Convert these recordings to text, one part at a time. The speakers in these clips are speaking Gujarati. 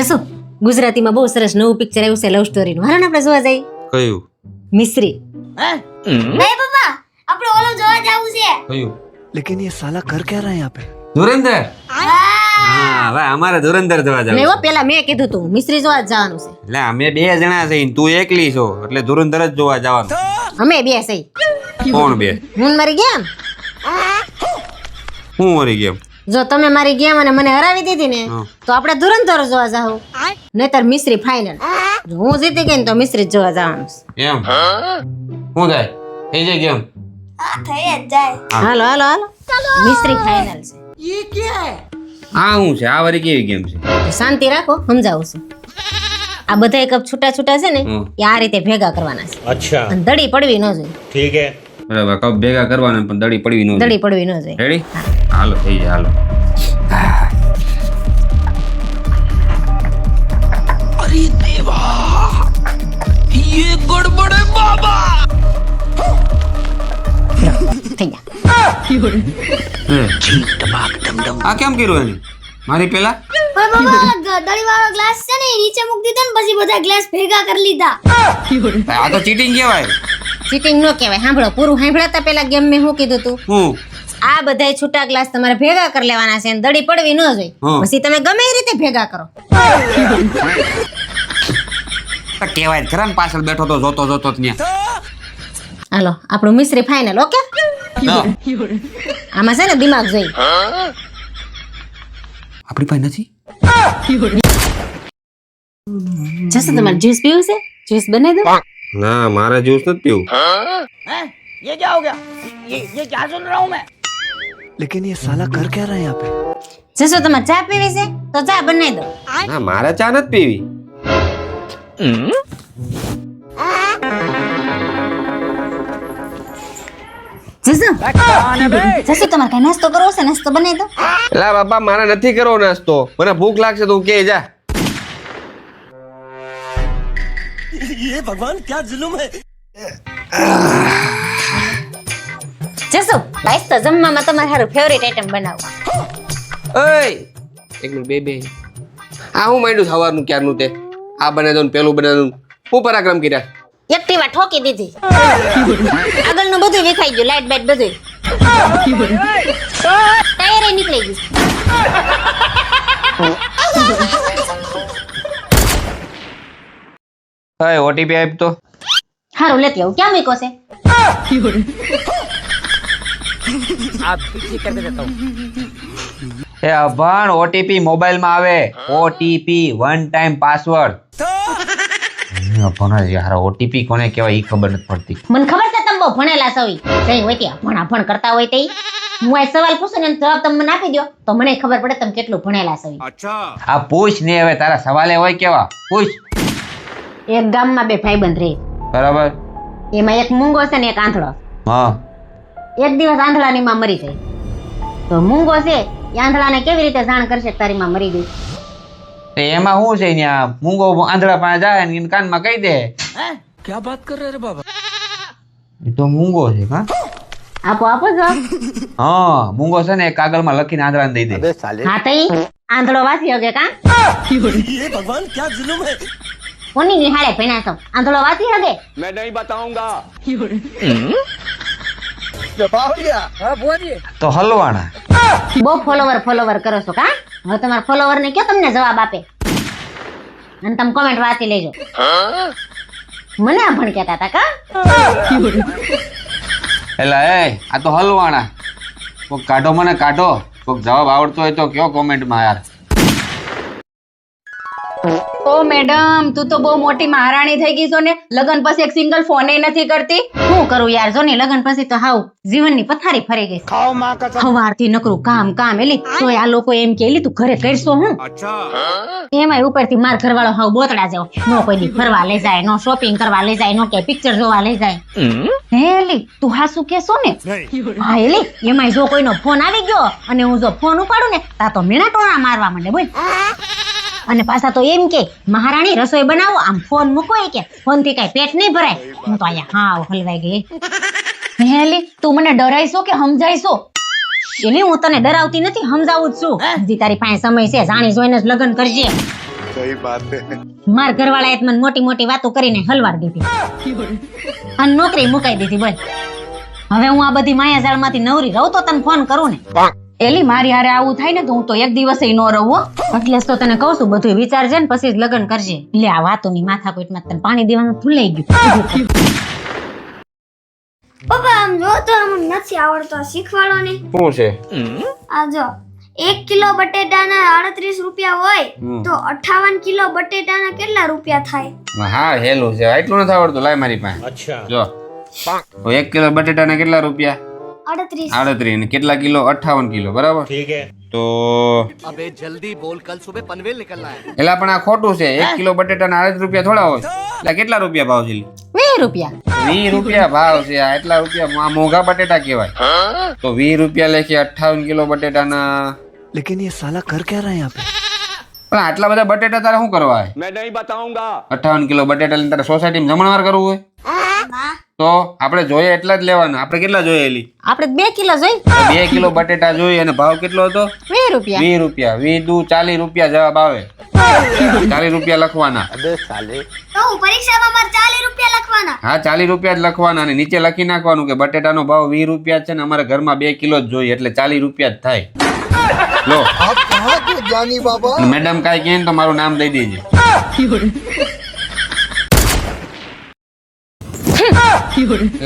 જસુ ગુજરાતીમાં બહુ સરસ નવું પિક્ચર આવ્યું છે લવ સ્ટોરી નું. હાલો ને આપણે જોવા જઈએ. કયું? મિસ્રી. નહીં પપ્પા, આપણે ઓલો જોવા જાવું છે. કયું? लेकिन ये साला कर क्या रहा है यहाँ पे? ધુરંધર. હા હવે અમારે ધુરંધર જોવા જાવ. લેવો પેલા મેં કીધું તું મિસ્રી જોવા જ જવાનું છે. એટલે અમે બે જણા છે ને તું એકલી છો એટલે ધુરંધર જ જોવા જવાનું. અમે બે સહી. કોણ બે? હું મારી ગેમ. હું મરી ગયો. જો તમે મારી ગેમ અને મને હરાવી દીધી ને હા. તો આપણે ધુરંધર જોવા જાવ. નહીતર મિસ્રી ફાઇનલ. જો હું જીતી ગઈ ને તો મિસ્રી જ જોવા જવાનું છે. એમ શું થાય? થઈ જાય કેમ? હા, થઈ જ જાય. હાલો હાલો હાલો મિસ્રી ફાઇનલ છે. આ શું છે? આ વારી કેવી ગેમ છે? તો શાંતિ રાખો સમજાવું છું. આ બધા કપ છૂટા છૂટા છે ને હમ. એ આ રીતે ભેગા કરવાના છે. अच्छा અને દડી પડવી ન જોઈએ. ठीक है બરાબર કપ ભેગા કરવાના પણ દડી પડવી ન દડી પડવી ન જોઈએ. રેડી? હાલો થઈ જાય હાલો. अरे देवा, ये गड़बड़ है बाबा। થઈ ગયા. આ કેમ કર્યું એની? મારી પેલા પણ પપ્પા, દળીવાળો ગ્લાસ છે ને એ નીચે મૂકી દીધો ને પછી બધા ગ્લાસ ભેગા કરી લીધા. આ તો ચીટિંગ કહેવાય. ચીટિંગ ન કહેવાય. સાંભળો પૂરું સાંભળાતા પેલા ગેમ મેં શું કીધું તું? હું આ બધાય છૂટા ગ્લાસ તમારે ભેગા કરી લેવાના છે અને દડી પડવી ન જોઈએ. હા. પછી તમે ગમે એ રીતે ભેગા કરો. કહેવાય ખરા ને પાછળ બેઠો તો જોતો જોતો જ ન્યા. હાલો આપણું મિસ્રી ફાઇનલ. ઓકે ના, આમાં છે ને દિમાગ જોઈએ. આપણી પાસે નથી. જશે તમારે જ્યુસ પીવું છે? જ્યુસ બનાવી દો. ના મારે જ્યુસ નથી પીવું. ये क्या हो गया? ये क्या सुन रहा हूँ मैं? लेकिन ये साला कर क्या रहा है यहाँ पे? જશો તમારે ચા પીવી છે તો ચા બનાવી દો. ના મારે ચા નથી પીવી. જશો તમારે કઈ નાસ્તો કરવો છે? નાસ્તો બનાવી દો. એલા બાપા મારે નથી કરવો નાસ્તો. મને ભૂખ લાગશે તો કે જા. ये भगवान क्या जुल्म है? જશો લાઈસ તો જમવામાં તમારે સારું ફેવરિટ આઈટમ બનાવો. ઓય એક મિનિટ બે આ હું માંડ્યું સવારનું ક્યારનું તે આ બને દો ને પેલું બને દો. હું પરાક્રમ કર્યા. એક્ટિવા ઠોકી દીધી. આગળનું બધું વિખાઈ ગયું. લાઈટ બાઈટ બધું ટાયરે નીકળી ગયું. ઓય ઓટીપી આપ તો. હારું લેતી આવું. ક્યાં મૂક્યો છે? आप पीछे करके देता हूँ. એ અભાણ ઓટીપી મોબાઈલમાં આવે. OTP one time password. અભાણ યાર ઓટીપી કોને કહેવાય ઈ ખબર નથી પડતી. મને ખબર છે તમે બહુ ભણેલા છો. જઈ હોય ત્યાં ભણ કરતા હોય તે હું આ સવાલ પૂછું ને જવાબ તમે મને આપી દો તો મને ખબર પડે તમે કેટલું ભણેલા છો. આ પૂછ ને હવે તારા સવાલે હોય કેવા પૂછ. એક ગામમાં બે ભાઈબંધ રહે. બરાબર. એમાં એક મૂંગો છે ને એક આંધળો. હા એક દિવસ આંધળાની માં મરી જાય. તો મૂંગો છે એ આંધળાને કેવી રીતે જાણ કરશે કે તારી માં મરી ગઈ? તે એમાં શું છે ત્યાં મૂંગો આંધળા પાસે જાય ને એને કાનમાં કહી દે. क्या बात कर रहे रे बाबा? એ તો મૂંગો છે હા. આપો આપો જવાબ. હા મૂંગો છે ને એ કાગળમાં લખીને આંધળાને દઈ દે. હા તો ઈ આંધળો વાંચી શકે કા? ये भगवान क्या जुल्म है? કોની નિહાળે ભણ્યા છો? આંધળો વાંચી શકે? मैं नहीं बताऊंगा. તો હલવાણા. બહુ ફોલોવર કરો છો કા? હવે તમારા ફોલોવર ને કયો તમને જવાબ આપે અને તમે કોમેન્ટ વાંચી લેજો. મને આ ભણ કહેતા હતા કા? એલા એ આ તો હલવાણા. કોક કાઢો મને કાઢો. કોક જવાબ આવડતો હોય તો કયો કોમેન્ટમાં યાર. ઓ મેડમ તું તો બહુ મોટી મહારાણી થઈ ગઈ છો ને. લગન પછી એક સિંગલ ફોને નથી કરતી. શું કરું યાર? જો ને લગન પછી તો હાવ જીવનની પથારી ફરી ગઈ. खाओ माँ कसम. સવારથી નકરું કામ એલી તોય આ લોકો એમ કે એલી તું ઘરે કરશો હું? એમાંય ઉપરથી માર ઘરવાળો હાવ બોતડા જેવો. નો કોઈ દી ફરવા લઈ જાય, નો શોપિંગ કરવા લઈ જાય, નો કે પિક્ચર જોવા લઈ જાય. હે એલી તું હાસુ કેસો ને? હા એલી એમાંય જો કોઈનો ફોન આવી ગયો અને હું જો ફોન ઉપાડું ને તા તો મીણા ટોણા મારવા માંડે બોલ. અને પાછા તો એમ કે મહારાણી રસોઈ બનાવો આમ ફોન મૂકો કે ફોન થી કઈ પેટ નહીં ભરાય. હું તો અહીંયા હાવ હલવાઈ ગઈ. હેલી તું મને ડરાઈશો કે સમજાઈશો? એલી હું તને ડરાવતી નથી, સમજાવું જ છું. હજી તારી પાસે સમય છે, જાણી જોઈને જ લગ્ન કરજે. માર ઘરવાળાએ તો મને મોટી મોટી વાતો કરીને હલવાડ દીધી અને નોકરી મુકાઈ દીધી બોલ. હવે હું આ બધી માયાજાળમાંથી નવરી રહું તો તને ફોન કરું ને. એલી મારી હારે આવું થાય ને તો હું તો એક દિવસે નો રહું હો. એટલે જ તો તને કહું છું બધું વિચારજે ને પછી જ લગ્ન કરજે. એટલે આ વાતોની માથાકૂટમાં તને પાણી દેવાનું ભૂલાઈ ગયું. પપ્પા આમ જો તો અમને નથી આવડતો, શીખવાડો ને. શું છે? આ જો 1 કિલો બટેટાના 38 રૂપિયા હોય તો 58 કિલો બટેટાના કેટલા રૂપિયા થાય? હા હેલું છે, એટલું નથી આવડતું. લાય મારી પાસે. જો 1 કિલો બટેટાના કેટલા રૂપિયા? 38. 38 ને કેટલા કિલો? 58 કિલો, બરાબર. તો अबे जल्दी बोल, कल सुबह पनवेल निकलना है. એલા પણ આ ખોટું છે. 1 કિલો બટેટાના 38 રૂપિયા થોડા હોય. એટલે કેટલા રૂપિયા ભાવ છે? 20 રૂપિયા. 20 રૂપિયા ભાવ છે. આ એટલા રૂપિયા આ મોંઘા બટેટા કહેવાય. તો 20 રૂપિયા લેખે 58 કિલો બટેટાના. लेकिन ये साला कर क्या रहा है यहाँ पे? પણ આટલા બધા બટેટા તારે શું કરવા? मैं नहीं बताऊंगा. 58 કિલો બટેટા લઈને તારે સોસાયટીમાં જમણવાર કરવું હોય તો આપણે જોઈએ એટલા જ લેવાના. આપણે કેટલા જોઈએ એલી? આપણે 2 કિલો જોઈ. 2 કિલો બટેટા જોઈએ અને ભાવ કેટલો હતો? 20 રૂપિયા. 20 રૂપિયા. 20 દુ 40 રૂપિયા જવાબ આવે. 40 રૂપિયા લખવાના. તો પરીક્ષામાં મારે 40 રૂપિયા લખવાના. હા 40 રૂપિયા જ લખવાના અને નીચે લખી નાખવાનું કે બટેટાનો ભાવ 20 રૂપિયા છે ને અમારા ઘરમાં 2 કિલો જ જોઈએ એટલે 40 રૂપિયા જ થાય. લો મેડમ કાઈ કહે ને તો મારું નામ દઈ દેજે.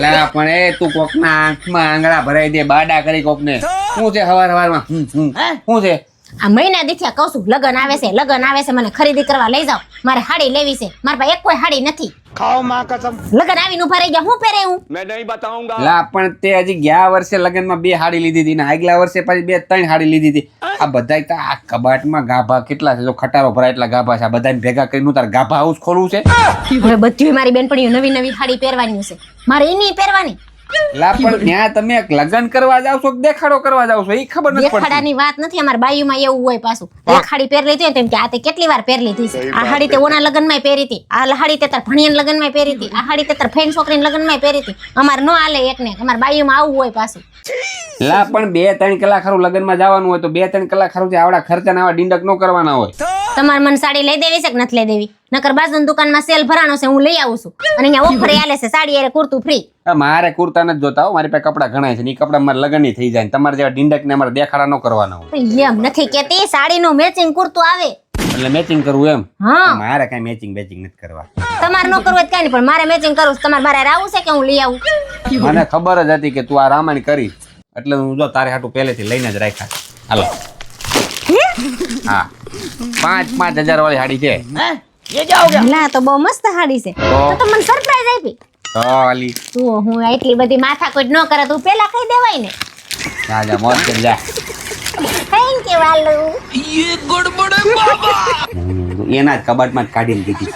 લા પણ એ તું કોકના આંખમાં આંગળા ભરાઈ દે, બાડા કરી કોકને. શું છે હવારમાં? શું છે? આ મહિના દીથી કહું છું લગન આવે છે મને ખરીદી કરવા લઈ જાઓ. મારે હાડી લેવી છે. મારા પાસે એક કોઈ હાડી નથી. खाओ माँ कसम. લગન આવીને ઉભા રહી ગયા. હું પહેરે હું? मैं नहीं बताऊंगा. લા પણ તે હજી ગયા વર્ષે લગનમાં 2 હાડી લીધી હતી ને આગલા વર્ષે પાછી 2-3 હાડી લીધી હતી. આ બધાય તો આ કબાટમાં ગાભા કેટલા છે? જો ખટારો ભરાય એટલા ગાભા છે. આ બધાને ભેગા કરીને તાર ગાભા હાઉસ ખોલવું છે? હવે બધી મારી બેનપણીઓ નવી નવી હાડી પહેરવાની છે. મારે એની પહેરવાની. લા પણ ત્યાં તમે લગન કરવા જાવ છો કે દેખાડો કરવા જાવ છો એ ખબર નથી પડતી. દેખાડાની વાત નથી. અમારા બાયુમાં એવું હોય પાછું. એક હાડી પહેરી લીધી હોય તેમ કે આ તે કેટલી વાર પહેરી લીધી છે. આ હાડી તે ઓના લગનમાં પહેરી હતી. આ હાડી તે તાર ભણિયાના લગનમાં પહેરી હતી. આ હાડી તે તાર ફ્રેન્ડ છોકરીના લગનમાં પહેરી હતી. અમારે નો હાલે એકને. અમારા બાયુમાં આવું હોય પાછું. લા પણ 2-3 કલાક હારું લગનમાં જવાનું હોય તો 2-3 કલાક હારું જે આવડા ખર્ચા આવા ડીંડક નો કરવાના હોય. તમારે મને સાડી લઈ દેવી છે કે નથી લઈ દેવી? નકર બાજુની દુકાનમાં સેલ ભરાણો છે, હું લઈ આવું છું. અને અહીંયા ઓફર આલે છે સાડી અરે કુર્તું ફ્રી. મારે કુર્તા નથી જોતા હો. મારી પાસે કપડા ઘણા છે ને એ કપડા મારે લગન થઈ જાય. તમારે જેવા ડીંડક ને અમારે દેખાડા નો કરવાના હોય. એમ નથી કેતી. સાડીનું મેચિંગ કુર્તું આવે. એટલે મેચિંગ કરવું એમ? હા મારે કઈ મેચિંગ નથી કરવા. તમારે નો કરવું હોય તો કઈ નહીં, પણ મારે મેચિંગ કરવું છે. તમારે મારે આવું છે કે હું લઈ આવું? મને ખબર જ હતી કે તું આ રામાયણ કરી એટલે હું જો તારે હાટું પહેલેથી લઈને જ રાખ્યા. હાલો. હા 5,000 વાળી હાડી છે. ये क्या हो गया? ના તો બહુ મસ્ત હાડી છે. તો મને સરપ્રાઈઝ આપી. હાલી તું હું એટલી બધી માથાકૂટ ન કરે તું પેલા કહી દેવાય ને. જા જા મોજ કરી જા. થેન્ક યુ વાલુ. એના જ કબાટમાં જ કાઢીને દીધી.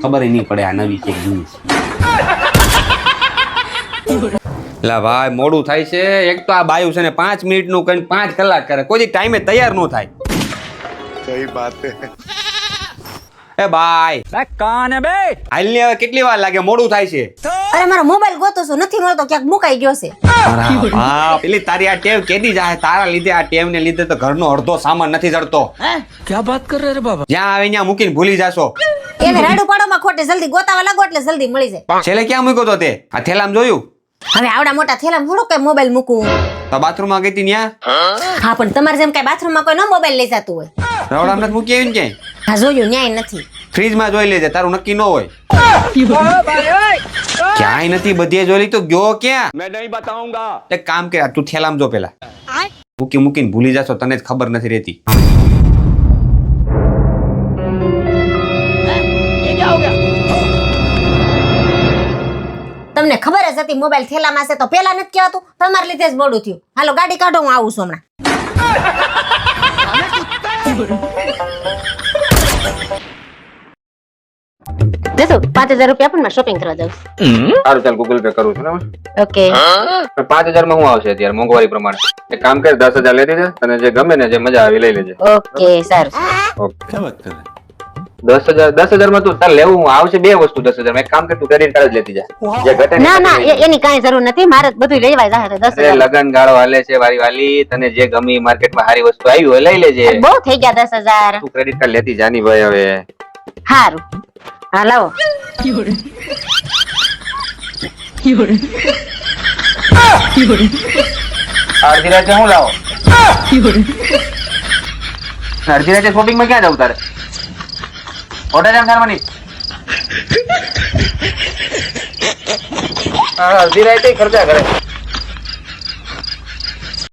ખબર નહીં પડે આ નવી છે જૂની છે. લા ભાઈ મોડું થાય છે. એક તો આ બાયું છે ને 5 મિનિટનું કઈ 5 કલાક કરે. કોઈ ટાઈમે તૈયાર ન થાય. સહી વાત છે. એ બાય कौन है बे? હાલની હવે કેટલી વાર લાગે? મોડું થાય છે. અરે મારો મોબાઈલ ગોતો છું, નથી મળતો, ક્યાંક મુકાઈ ગયો છે. હા પેલી તારી આ ટેવ કેદી જાય? તારા લીધે આ ટેવ ને લીધે તો ઘરનો અડધો સામાન નથી જડતો. क्या બાत कर रहे रे बाबा? જ્યાં આવે ત્યાં મૂકીને ભૂલી જાશો. એને રાડું પાડોમાં ખોટે જલ્દી ગોતાવા લાગો એટલે જલ્દી મળી જાય. છેલ્લે ક્યાં મૂક્યો તો તે? આ થેલામાં જોયું? હવે આવડા મોટા થેલામાં થોડું કઈ મોબાઈલ મૂકવું. તો બાથરૂમમાં ગઈ હતી ત્યાં? હા પણ તમારે જેમ કઈ બાથરૂમમાં કોઈ નો મોબાઈલ લઈ જતું હોય. રવડામાં નથી મૂકી આવી ને ક્યાંય? હા જોયું, ન્યાય નથી. ફ્રીજમાં જોઈ લેજે, તારું નક્કી ન હોય. ક્યાંય નથી, બધે જોઈ તો ગયો ક્યાં? मैं नहीं बताऊंगा. એક કામ કર, તું થેલામાં જો પેલા. મૂકીને ભૂલી જાશો, તને જ ખબર નથી રહેતી. ये क्या हो गया? તમને ખબર જ હતી મોબાઈલ થેલામાં છે તો પેલા નથી કહેવાતું. તમારે લીધે જ મોડું થયું. હાલો ગાડી કાઢો, હું આવું છું હમણાં. જતો 5,000 રૂપિયા પણ શોપિંગ કરવા જાઉં. સારું ચાલ ગૂગલ પે કરું છું. ઓકે 5,000 માં હું આવશે અત્યારે મોંઘવારી પ્રમાણે? એક કામ કર 10,000 લઈ લેજે, તને જે ગમે ને જે મજા આવી લઈ લેજે. ઓકે સારું. ઓકે. 10,000 માં તું તાર લેવું આવશે બે વસ્તુ 10,000 માં. એક કામ કર, તું ક્રેડિટ કાર્ડ જ લેતી જા. જે ઘટે ને ના ના ઘટે. એની કાંઈ જરૂર નથી, મારે તો બધું લેવાય જાય તો 10,000 અરે લગન ગાળો હાલે છે વારી વાલી, તને જે ગમી માર્કેટમાં સારી વસ્તુ આવી હોય લઈ લેજે. બહુ થઈ ગયા 10,000. તું ક્રેડિટ કાર્ડ લેતી જાની ભાઈ હવે. હારું હા લાવો. અડધી રાતે હું લાવો? અડધી રાતે શોપિંગ માં ક્યાં જવું તારે? હોટેલ એમ કરવાની? અડધી રાતે ખર્ચા કરે.